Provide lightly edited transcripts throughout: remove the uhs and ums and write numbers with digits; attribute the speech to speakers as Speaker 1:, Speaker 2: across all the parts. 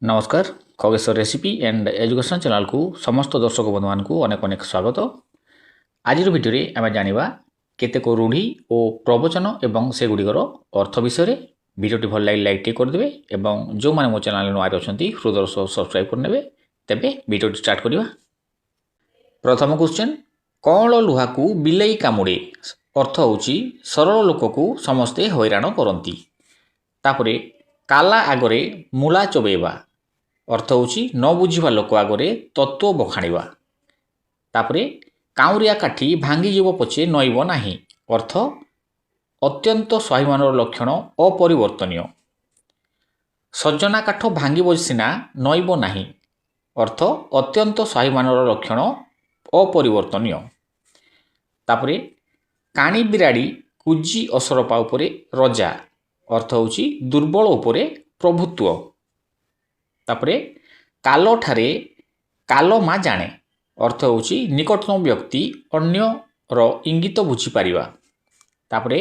Speaker 1: नमस्कार Khageshwar recipe and education channel को समस्त दर्शक बंधु मान अनेक अनेक स्वागत। आज भिडियो आम जाना केतेक रूढ़ी और प्रवचन एवं से गुड़िकर अर्थ विषय। भिडियोटी भल लगे लाइक टे करदे और जो मैंने मो चैनल नुआ अच्छा हृदय सह सब्सक्राइब करने तेज भिडियो स्टार्ट करवा। प्रथम क्वेश्चन, कौन लुहा को बिलई कामुड़े अर्थ होची सरल लोक को समस्ते हैरान करती। तापरे काला आगरे मूला चोबेवा अर्थ होची न बुझा लोक आगरे तत्व बखाणवा। तापरे काउरिया काठी भांगी जीव पछे नईब नाही अर्थ अत्यंत स्वाभिमान लक्षण अपरिवर्तनीय। सज्जना काठ भांगी सिना नईब नाही अर्थ अत्यंत स्वाभिमान लक्षण अपरिवर्तनीय। तापरे काणी बिराड़ी कुजी असरपा उपरे रजा अर्थ होची दुर्बल उपरे प्रभुत्व। तापरे काल ठारे काल मा जाने अर्थ होची निकटतम व्यक्ति अन्यर इंगित बुझी पारिबा। तापरे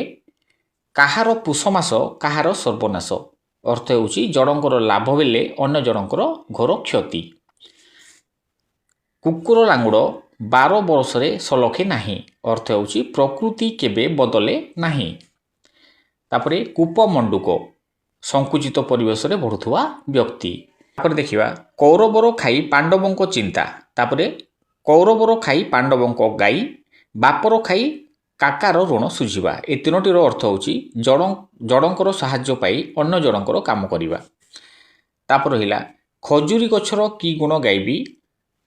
Speaker 1: काहार पुषमास काहार सर्वनाश अर्थ होची जड़ंकर लाभ बेले अन्य जड़ंकर घोर क्षति। कुकुर लांगुड़ 12 बरसरे सलखे नाही अर्थ होची प्रकृति केबे बदले नाही। तापरे कूप मंडूक संकुचित परिवेश रे बढ़ुवा व्यक्ति। तापर देखिबा कौरवर खाई पांडवों चिंता। तापरे कौरवर खाई पांडवों गाई बापर खाई काकार ऋण सुझिबा। ए तीनोटीर अर्थ होची जड़ंकर साहाय्य पाई अन्य जड़ंकर काम करिबा। तापर रहिला खजुरी गछर की गुण गाइबी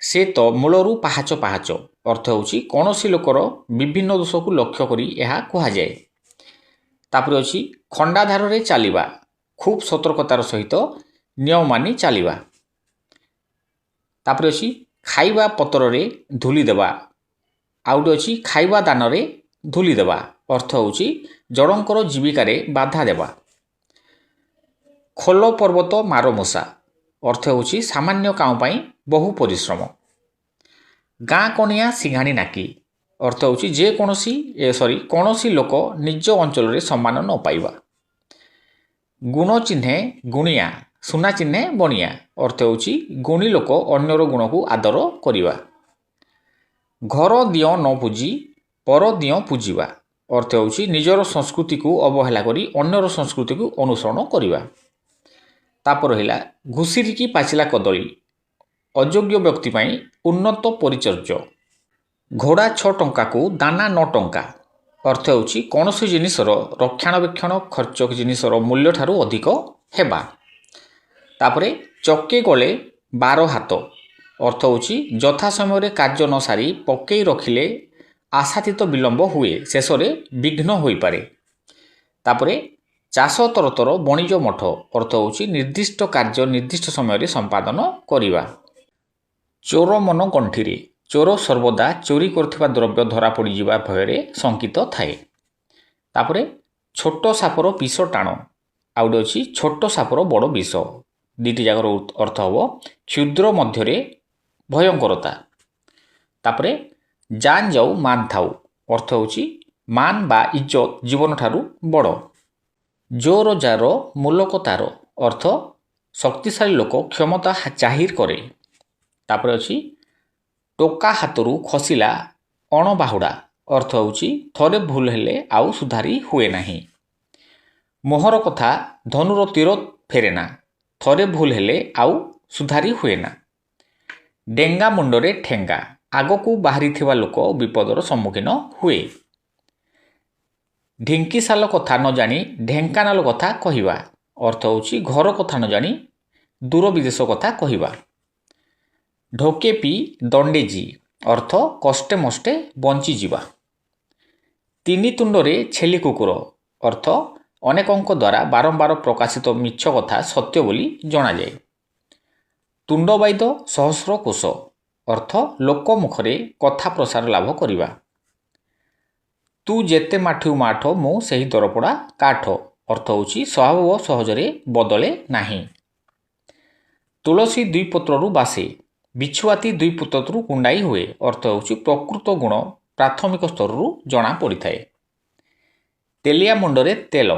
Speaker 1: से तो मूलरू पाहाच पाहाच अर्थ होची कौनसी लोकर विभिन्न दोष को लक्ष्य करी यह कहा जाए। तापर अछि खंडाधार रे चलिबा खूब सतर्कतार सहित नियम मानि चलिबा। तापर अछि खाइबा पतर रे धूली देबा। आउट अछि खाइबा दान रे धूली देबा अर्थ होची जड़ंकर जीविका रे बाधा देबा। खोल पर्वत मार मशा अर्थ होची सामान्य काम पाई बहु परिश्रम। गाँ कनिया सिंघाणी नाकी अर्थ होची जे कौनसी लोक निज अंचल रे सम्मान न पाइबा। गुण चिन्हे गुणिया सुना चिन्हे बणिया अर्थ होची गुणी लोक अन्यर गुण को आदर करिबा। घर दियो न पूजी पर दियो पूजिबा अर्थ होची निजर संस्कृति को अवहेला करी अन्यर संस्कृति को अनुसरण करिबा। तापर रहिला घुसिरी की पाचिला कदली अयोग्य व्यक्ति पाई उन्नत परिचर्य। घोड़ा 6 टंका को दाना 9 टंका अर्थ होची कौनसी जिनिसर रक्षणाबेक्षण खर्च जिनिसर मूल्य ठारू अधिक हेबा। तापरे चके गले 12 हाथ अर्थ होची यथा समय कार्य न सारी पकई रखिले आशातीत विलंब हुए शेष विघ्न होई पारे। तापरे चाष तरतर बणिज मठ अर्थ होची निर्दिष्ट कार्य निर्दिष्ट समय संपादन करिबा। चोर मन गंठीरे चोर सर्वदा चोरी करथिबा द्रव्य धरा पड़ी जिबा भयरे शंकित थाए। तापरे छोट सापर विष टाण आउट अछि छोट सापर बड़ विष। दीटी जाकर अर्थ हबो क्षुद्र मध्यरे भयंकरता। तापरे जान जाऊ मान थाऊ अर्थ होची मान बा इज्जत जीवन ठारू बड़। जोर जार मूलक तार अर्थ शक्तिशाली लोक क्षमता जाहिर करे। तापरे अछि टोका हाथरू खसिला अणबाहुड़ा अर्थ होची थरे भूल हेले आउ सुधारी हुए नाही। मोहर कथा धनुर तीर फेरेना थरे भूल हेले आउ सुधारी हुए ना। डेंगा मुंडरे ठेंगा आगकू बाहरी थिबा लोक विपदर सम्मुखीन हुए। ढिंकीशाल कथा न जानी ढेंकानाल कथा कहिबा अर्थ होची घर कथा न जानी दूर विदेश कथा कहिबा। ढोके पी दंडेजी अर्थ कष्टे मष्टे बंची जीवा। तीनी तुंडरे छेली कुकुर अर्थ अनेकों द्वारा बारंबार प्रकाशित मिछ कथा सत्य बोली जना जाए। तुंडवाइद सहस्र कोश अर्थ लोक मुखरे कथा प्रसार लाभ करिबा। तू जेते माठू माठ मु सही दरपड़ा काठ अर्थ होची स्वभाव सहजरे बदले नाही। तुलसी 2 पत्रु बासे बिछुआती 2 पुत्रु कुंडाई हुए अर्थ होची प्रकृत गुण प्राथमिक स्तर जना पड़ी थाए। तेलिया मुंडरे तेल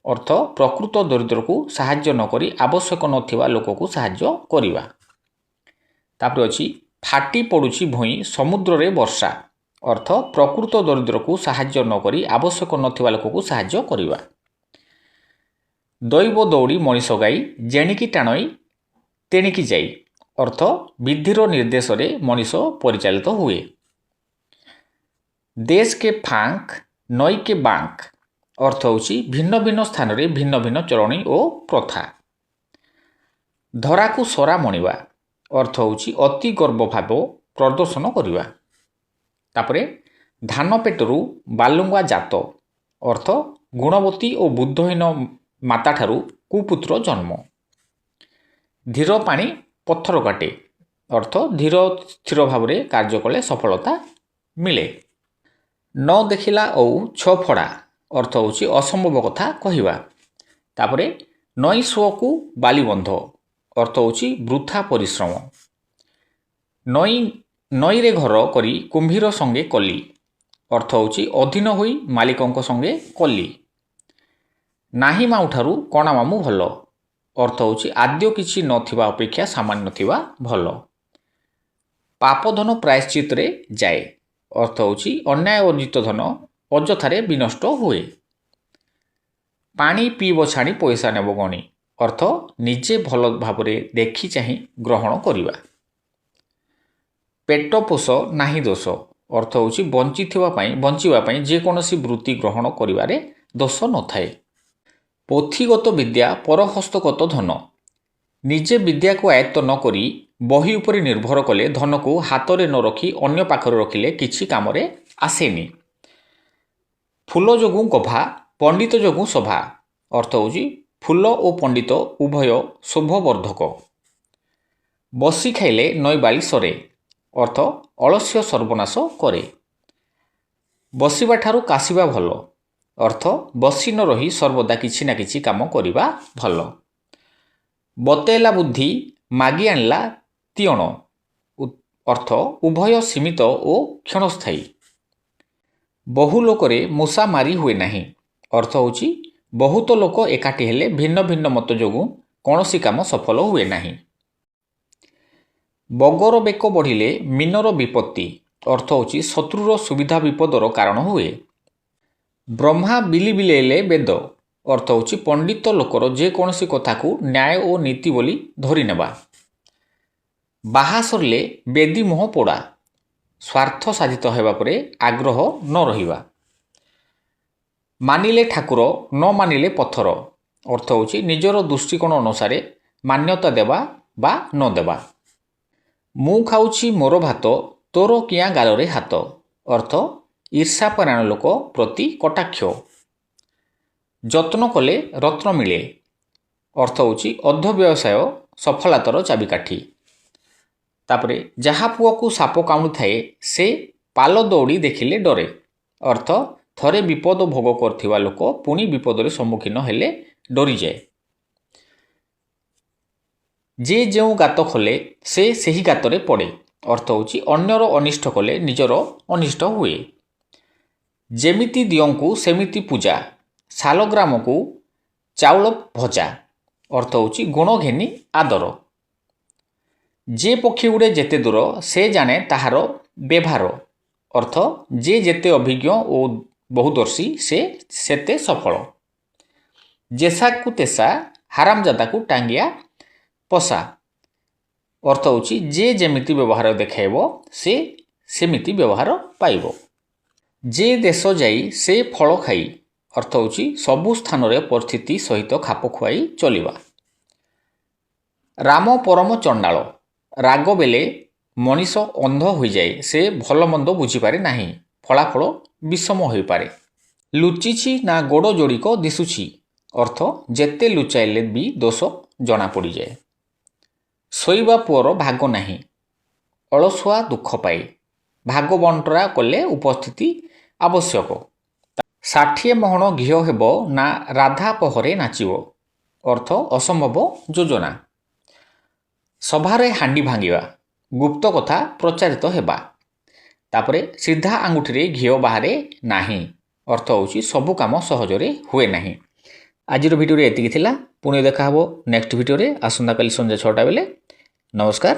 Speaker 1: ଅର୍ଥ ପ୍ରକୃତ ଦରିଦ୍ରକୁ ସାହାଯ୍ୟ ନକରି ଆବଶ୍ୟକ ନଥିବା ଲୋକକୁ ସାହାଯ୍ୟ କରିବା। ତାପରେ ଅଛି ଫାଟି ପଡ଼ୁଛି ଭୂଇଁ ସମୁଦ୍ରରେ ବର୍ଷା, ଅର୍ଥ ପ୍ରକୃତ ଦରିଦ୍ରକୁ ସାହାଯ୍ୟ ନକରି ଆବଶ୍ୟକ ନଥିବା ଲୋକକୁ ସାହାଯ୍ୟ କରିବା। ଦୈବ ଦୌଡ଼ି ମଣିଷ ଗାଇ ଜେଣିକି ଟାଣଇ ତେଣିକି ଯାଇ, ଅର୍ଥ ବିଧିର ନିର୍ଦ୍ଦେଶରେ ମଣିଷ ପରିଚାଳିତ ହୁଏ। ଦେଶ କେ ଫାଙ୍କ ନଈ କେ ବାଙ୍କ, ଅର୍ଥ ହେଉଛି ଭିନ୍ନ ଭିନ୍ନ ସ୍ଥାନରେ ଭିନ୍ନ ଭିନ୍ନ ଚଳଣି ଓ ପ୍ରଥା। ଧରାକୁ ସରା ମଣିବା, ଅର୍ଥ ହେଉଛି ଅତି ଗର୍ବ ଭାବ ପ୍ରଦର୍ଶନ କରିବା। ତାପରେ ଧାନ ପେଟରୁ ବାଲୁଙ୍ଗା ଜାତ, ଅର୍ଥ ଗୁଣବତୀ ଓ ବୁଦ୍ଧହୀନ ମାତାଠାରୁ କୁପୁତ୍ର ଜନ୍ମ। ଧୀର ପାଣି ପଥର କାଟେ, ଅର୍ଥ ଧୀର ସ୍ଥିର ଭାବରେ କାର୍ଯ୍ୟ କଲେ ସଫଳତା ମିଳେ। ନ ଦେଖିଲା ଆଉ ଛ ଫଡ଼ା, ଅର୍ଥ ହେଉଛି ଅସମ୍ଭବ କଥା କହିବା। ତାପରେ ନଈ ସୁଅକୁ ବାଲିବନ୍ଧ, ଅର୍ଥ ହେଉଛି ବୃଥା ପରିଶ୍ରମ। ନଈରେ ଘର କରି କୁମ୍ଭୀର ସଙ୍ଗେ କଲି, ଅର୍ଥ ହେଉଛି ଅଧୀନ ହୋଇ ମାଲିକଙ୍କ ସଙ୍ଗେ କଲି। ନାହିଁ ମାମୁଁଠାରୁ କଣା ମାମୁଁ ଭଲ, ଅର୍ଥ ହେଉଛି ଆଦ୍ୟ କିଛି ନଥିବା ଅପେକ୍ଷା ସାମାନ୍ୟ ଥିବା ଭଲ। ପାପଧନ ପ୍ରାୟଶ୍ଚିତରେ ଯାଏ, ଅର୍ଥ ହେଉଛି ଅନ୍ୟାୟ ଅର୍ଜିତ ଧନ ଅଯଥାରେ ବିନଷ୍ଟ ହୁଏ। ପାଣି ପିଇବ ଛାଣି ପଇସା ନେବ ଗଣି, ଅର୍ଥ ନିଜେ ଭଲ ଭାବରେ ଦେଖି ଚାହିଁ ଗ୍ରହଣ କରିବା। ପେଟ ପୋଷ ନାହିଁ ଦୋଷ, ଅର୍ଥ ହେଉଛି ବଞ୍ଚିବା ପାଇଁ ଯେକୌଣସି ବୃତ୍ତି ଗ୍ରହଣ କରିବାରେ ଦୋଷ ନଥାଏ। ପୋଥିଗତ ବିଦ୍ୟା ପରହସ୍ତଗତ ଧନ, ନିଜେ ବିଦ୍ୟାକୁ ଆୟତ୍ତ ନ କରି ବହି ଉପରେ ନିର୍ଭର କଲେ ଧନକୁ ହାତରେ ନ ରଖି ଅନ୍ୟ ପାଖରେ ରଖିଲେ କିଛି କାମରେ ଆସେନି। ଫୁଲ ଯୋଗୁଁ ଗଭା ପଣ୍ଡିତ ଯୋଗୁଁ ସଭା, ଅର୍ଥ ହେଉଛି ଫୁଲ ଓ ପଣ୍ଡିତ ଉଭୟ ଶୋଭବର୍ଦ୍ଧକ। ବସି ଖାଇଲେ ନଈବାଳି ସରେ, ଅର୍ଥ ଅଳସ୍ୟ ସର୍ବନାଶ କରେ। ବସିବା ଠାରୁ କାଶିବା ଭଲ, ଅର୍ଥ ବସି ନ ରହି ସର୍ବଦା କିଛି ନା କିଛି କାମ କରିବା ଭଲ। ବତେଇଲା ବୁଦ୍ଧି ମାଗି ଆଣିଲା ତିଅଣ, ଅର୍ଥ ଉଭୟ ସୀମିତ ଓ କ୍ଷଣସ୍ଥାୟୀ। ବହୁ ଲୋକରେ ମୂଷା ମାରି ହୁଏ ନାହିଁ, ଅର୍ଥ ହେଉଛି ବହୁତ ଲୋକ ଏକାଠି ହେଲେ ଭିନ୍ନ ଭିନ୍ନ ମତ ଯୋଗୁଁ କୌଣସି କାମ ସଫଳ ହୁଏ ନାହିଁ। ବଗର ବେକ ବଢ଼ିଲେ ମିନର ବିପତ୍ତି, ଅର୍ଥ ହେଉଛି ଶତ୍ରୁର ସୁବିଧା ବିପଦର କାରଣ ହୁଏ। ବ୍ରହ୍ମା ବିଲି ବିଲେଇଲେ ବେଦ, ଅର୍ଥ ହେଉଛି ପଣ୍ଡିତ ଲୋକର ଯେକୌଣସି କଥାକୁ ନ୍ୟାୟ ଓ ନୀତି ବୋଲି ଧରି ନେବା। ବାହା ସରିଲେ ବେଦି ମୁହଁ ପୋଡ଼ା, ସ୍ୱାର୍ଥ ସାଧିତ ହେବା ପରେ ଆଗ୍ରହ ନ ରହିବା। ମାନିଲେ ଠାକୁର ନ ମାନିଲେ ପଥର, ଅର୍ଥ ହେଉଛି ନିଜର ଦୃଷ୍ଟିକୋଣ ଅନୁସାରେ ମାନ୍ୟତା ଦେବା ବା ନ ଦେବା। ମୁଁ ଖାଉଛି ମୋର ଭାତ ତୋର କିଆଁ ଗାଲରେ ହାତ, ଅର୍ଥ ଈର୍ଷାପରାୟଣ ଲୋକ ପ୍ରତି କଟାକ୍ଷ। ଯତ୍ନ କଲେ ରତ୍ନ ମିଳେ, ଅର୍ଥ ହେଉଛି ଅଧ୍ୟବସାୟ ସଫଳତାର ଚାବିକାଠି। ତାପରେ ଯାହା ପୁଅକୁ ସାପ କାମୁଡ଼ିଥାଏ ସେ ପାଲ ଦୌଡ଼ି ଦେଖିଲେ ଡରେ, ଅର୍ଥ ଥରେ ବିପଦ ଭୋଗ କରିଥିବା ଲୋକ ପୁଣି ବିପଦରେ ସମ୍ମୁଖୀନ ହେଲେ ଡରିଯାଏ। ଯେ ଯେଉଁ ଗାତ ଖୋଲେ ସେ ସେହି ଗାତରେ ପଡ଼େ, ଅର୍ଥ ହେଉଛି ଅନ୍ୟର ଅନିଷ୍ଟ କଲେ ନିଜର ଅନିଷ୍ଟ ହୁଏ। ଯେମିତି ଦିଅଙ୍କୁ ସେମିତି ପୂଜା, ଶାଲଗ୍ରାମକୁ ଚାଉଳ ଭଜା, ଅର୍ଥ ହେଉଛି ଗୁଣ ଘେନି ଆଦର। ଯେ ପକ୍ଷୀ ଉଡ଼େ ଯେତେ ଦୂର ସେ ଜାଣେ ତାହାର ବ୍ୟବହାର, ଅର୍ଥ ଯେ ଯେତେ ଅଭିଜ୍ଞ ଓ ବହୁଦର୍ଶୀ ସେ ସେତେ ସଫଳ। ଯେସାକୁ ତେସା ହାରାମଜାଦାକୁ ଟାଙ୍ଗିଆ ପଶା, ଅର୍ଥ ହେଉଛି ଯେ ଯେମିତି ବ୍ୟବହାର ଦେଖାଇବ ସେ ସେମିତି ବ୍ୟବହାର ପାଇବ। ଯେ ଦେଶ ଯାଇ ସେ ଫଳ ଖାଇ, ଅର୍ଥ ହେଉଛି ସବୁ ସ୍ଥାନରେ ପରିସ୍ଥିତି ସହିତ ଖାପ ଖୁଆଇ ଚଳିବା। ରାମ ପରମ ଚଣ୍ଡାଳ, ରାଗ ବେଲେ ମଣିଷ ଅନ୍ଧ ହୋଇଯାଏ, ସେ ଭଲ ମନ୍ଦ ବୁଝିପାରେ ନାହିଁ, ଫଳାଫଳ ବିଷମ ହୋଇପାରେ। ଲୁଚିଛି ନା ଗୋଡ଼ ଯୋଡ଼ିକ ଦିଶୁଛି, ଅର୍ଥ ଯେତେ ଲୁଚାଇଲେ ବି ଦୋଷ ଜଣାପଡ଼ିଯାଏ। ଶୋଇବା ପୁଅର ଭାଗ ନାହିଁ, ଅଳସୁଆ ଦୁଃଖ ପାଏ, ଭାଗ ବଣ୍ଟରା କଲେ ଉପସ୍ଥିତି ଆବଶ୍ୟକ। 60 ମହଣ ଘିଅ ହେବ ନା ରାଧା ପହରେ ନାଚିବ, ଅର୍ଥ ଅସମ୍ଭବ ଯୋଜନା। ସଭାରେ ହାଣ୍ଡି ଭାଙ୍ଗିବା, ଗୁପ୍ତ କଥା ପ୍ରଚାରିତ ହେବା। ତାପରେ ସିଧା ଆଙ୍ଗୁଠିରେ ଘିଅ ବାହାରେ ନାହିଁ, ଅର୍ଥ ହେଉଛି ସବୁ କାମ ସହଜରେ ହୁଏ ନାହିଁ। ଆଜିର ଭିଡ଼ିଓରେ ଏତିକି ଥିଲା। ପୁଣି ଦେଖା ହେବ ନେକ୍ସଟ ଭିଡ଼ିଓରେ ଆସନ୍ତାକାଲି ସନ୍ଧ୍ୟା 6ଟା ବେଳେ। ନମସ୍କାର।